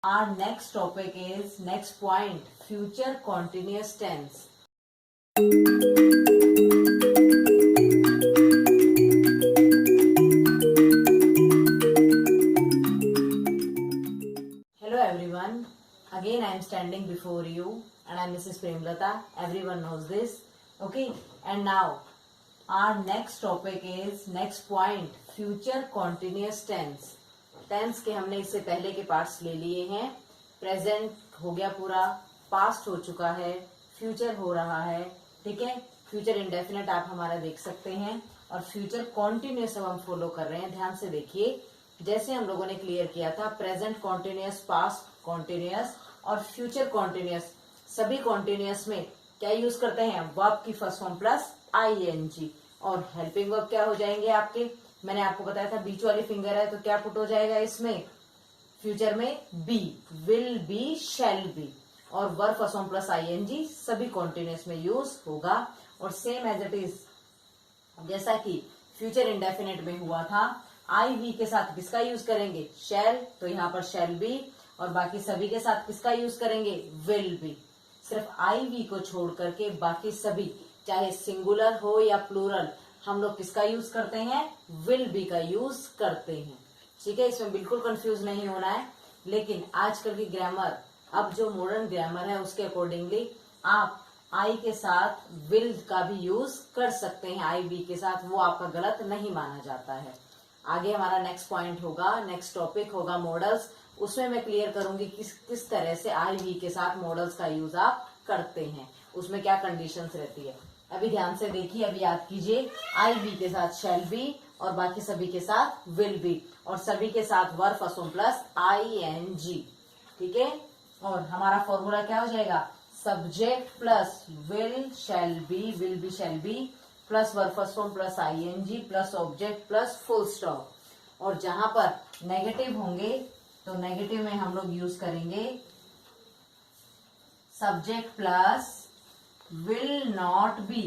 Our next topic is next point, future continuous tense. Hello everyone. Again I am standing before you and I am Mrs. Premlata. Everyone knows this. Okay. And now our next topic is next point, future continuous tense. Tense के हमने इससे पहले के parts ले लिए हैं. Present हो गया पूरा, पास्ट हो चुका है, फ्यूचर हो रहा है. ठीक है, फ्यूचर इंडेफिनेट आप हमारा देख सकते हैं और फ्यूचर कॉन्टिन्यूस अब हम फॉलो कर रहे हैं. ध्यान से देखिए, जैसे हम लोगों ने क्लियर किया था प्रेजेंट कॉन्टिन्यूस, पास्ट कॉन्टिन्यूस और फ्यूचर कॉन्टिन्यूस. सभी कॉन्टिन्यूस में क्या यूज करते हैं? वर्ब की फर्स्ट फॉर्म प्लस आईएनजी. और हेल्पिंग वर्ब क्या हो जाएंगे आपके? मैंने आपको बताया था बीच वाली फिंगर है तो क्या पुट हो जाएगा इसमें? फ्यूचर में be, will be, shall be. और verb first form plus ING सभी कॉन्टिन्यूस में यूज होगा. और सेम एज इट इज जैसा कि फ्यूचर इंडेफिनेट में हुआ था, आई वी के साथ किसका यूज करेंगे? शैल. तो यहाँ पर शैल बी. और बाकी सभी के साथ किसका यूज करेंगे? Will be. सिर्फ आई वी को छोड़ करके बाकी सभी, चाहे सिंगुलर हो या प्लूरल, हम लोग किसका यूज करते हैं? विल बी का यूज करते हैं. ठीक है, इसमें बिल्कुल कंफ्यूज नहीं होना है. लेकिन आजकल की ग्रामर, अब जो मॉडर्न ग्रामर है उसके अकॉर्डिंगली आप आई के साथ विल का भी यूज कर सकते हैं. आई बी के साथ वो आपका गलत नहीं माना जाता है. आगे हमारा नेक्स्ट पॉइंट होगा, नेक्स्ट टॉपिक होगा मॉडल्स. उसमें मैं क्लियर करूंगी किस तरह से आई वी के साथ मॉडल्स का यूज आप करते हैं, उसमें क्या कंडीशंस रहती है. अभी ध्यान से देखिए, अभी याद कीजिए, आई बी के साथ शैल बी और बाकी सभी के साथ विल बी और सभी के साथ verb first form plus ING. ठीक है, और हमारा फॉर्मूला क्या हो जाएगा? Subject plus will shall be plus verb first form plus ING plus object plus full stop. और जहां पर नेगेटिव होंगे तो नेगेटिव में हम लोग यूज करेंगे subject plus will not be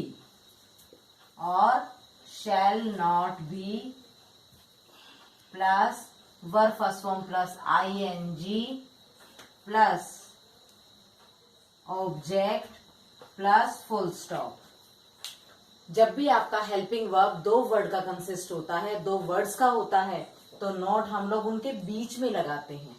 और shall not be plus verb first form plus ING plus object plus full stop. जब भी आपका हेल्पिंग वर्ब दो वर्ड का कंसिस्ट होता है, दो वर्ड्स का होता है, तो नॉट हम लोग उनके बीच में लगाते हैं.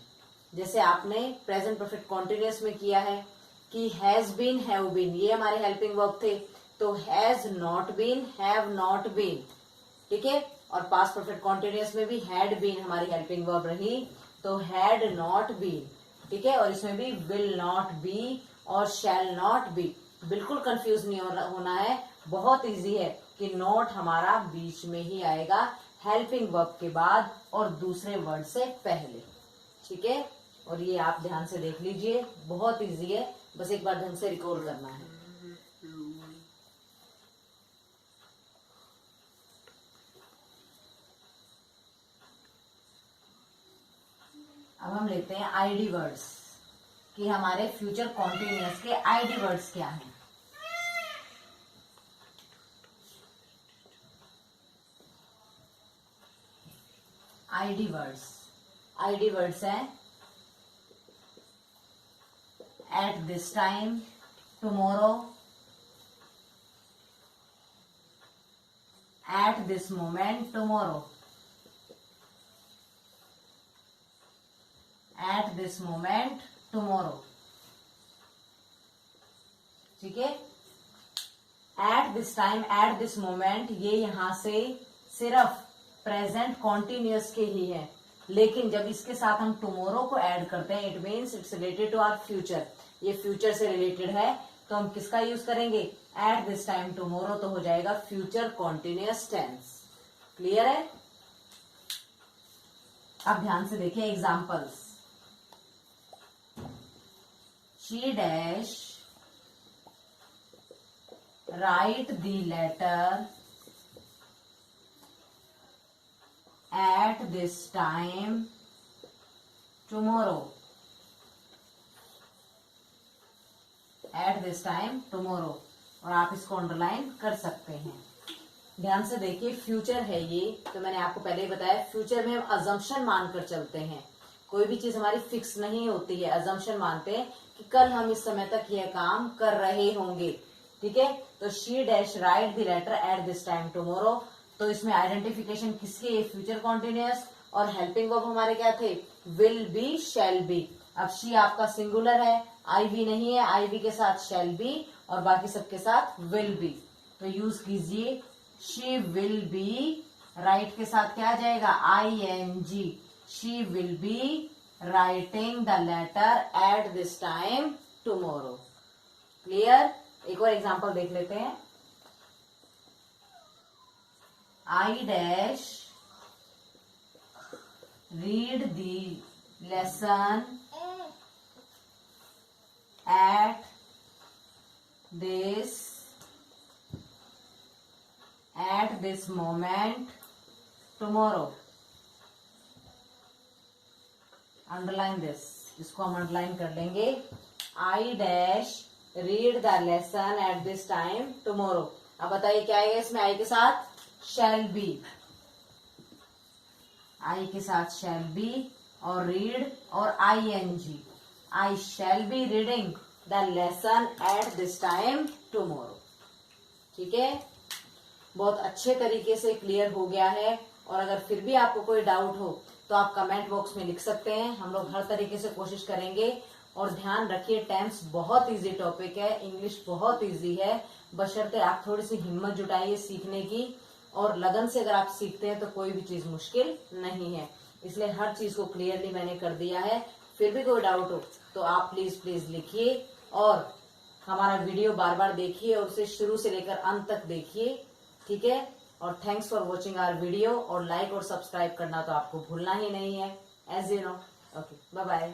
जैसे आपने प्रेजेंट परफेक्ट कॉन्टिन्यूअस में किया है कि हैज बीन, हैव बीन, ये हमारे हेल्पिंग वर्ब थे, तो has not been, have not been. ठीक है, और पास्ट परफेक्ट कॉन्टिन्यूअस में भी हैड बीन हमारी हेल्पिंग वर्ब रही, तो हैड नॉट बीन. ठीक है, और इसमें भी विल नॉट बी और शैल नॉट बी. बिल्कुल कंफ्यूज नहीं होना है, बहुत इजी है कि नॉट हमारा बीच में ही आएगा हेल्पिंग वर्ब के बाद और दूसरे वर्ड से पहले. ठीक है, और ये आप ध्यान से देख लीजिए, बहुत इजी है, बस एक बार ढंग से रिकॉल करना है. अब हम लेते हैं आईडी वर्ड्स कि हमारे फ्यूचर कॉन्टिन्यूअस के आईडी वर्ड्स क्या हैं. आईडी वर्ड्स हैं at this time, tomorrow, at this moment, tomorrow, at this moment, tomorrow. ठीक है, at this time, at this moment, ये यहां से सिर्फ प्रेजेंट कॉन्टिन्यूअस के ही है. लेकिन जब इसके साथ हम टुमारो को ऐड करते हैं, it means it's related to our future, ये फ्यूचर से रिलेटेड है, तो हम किसका यूज करेंगे? एट दिस टाइम टुमारो, तो हो जाएगा फ्यूचर कॉन्टिन्यूअस टेंस. क्लियर है? अब ध्यान से देखिए examples. She dash write the letter at this time tomorrow. at this time tomorrow. और आप इसको अंडरलाइन कर सकते हैं. ध्यान से देखिए, फ्यूचर है ये, तो मैंने आपको पहले ही बताया फ्यूचर में हम अजम्पशन मानकर चलते हैं. कोई भी चीज हमारी फिक्स नहीं होती है, अजम्पशन मानते हैं कि कल हम इस समय तक यह काम कर रहे होंगे, ठीक है। तो she dash write the letter at this time tomorrow, तो इसमें आइडेंटिफिकेशन किसके, फ्यूचर कॉन्टिन्यूअस, और हेल्पिंग वर्ब हमारे क्या थे, विल बी, शैल बी। अब शी आपका सिंगुलर है, आई वी नहीं है, आई वी के साथ शैल बी और बाकी सबके साथ विल बी, तो यूज कीजिए शी विल बी, राइट के साथ क्या आ जाएगा, I N G, she will be writing the letter at this time tomorrow. Clear. एक और एग्जांपल देख लेते हैं। I dash read the lesson at this moment tomorrow. Underline this, इसको हम अंडरलाइन कर लेंगे। I dash read the lesson at this time tomorrow. अब बताइए क्या आएगा इसमें, आई के साथ शैल बी, आई के साथ शैल बी और रीड और I N G, I shall be reading the lesson at this time tomorrow. ठीक है, बहुत अच्छे तरीके से क्लियर हो गया है। और अगर फिर भी आपको कोई डाउट हो तो आप कमेंट बॉक्स में लिख सकते हैं, हम लोग हर तरीके से कोशिश करेंगे। और ध्यान रखिए, टेंस बहुत इजी टॉपिक है, इंग्लिश बहुत इजी है, बशर्ते आप थोड़ी सी हिम्मत जुटाइए सीखने की, और लगन से अगर आप सीखते हैं तो कोई भी चीज मुश्किल नहीं है। इसलिए हर चीज को क्लियरली मैंने कर दिया है। फिर भी कोई डाउट हो तो आप प्लीज लिखिए और हमारा वीडियो बार बार देखिए और उसे शुरू से लेकर अंत तक देखिए। ठीक है, और thanks for watching our video, और लाइक और सब्सक्राइब करना तो आपको भूलना ही नहीं है, as you know. Okay, bye bye.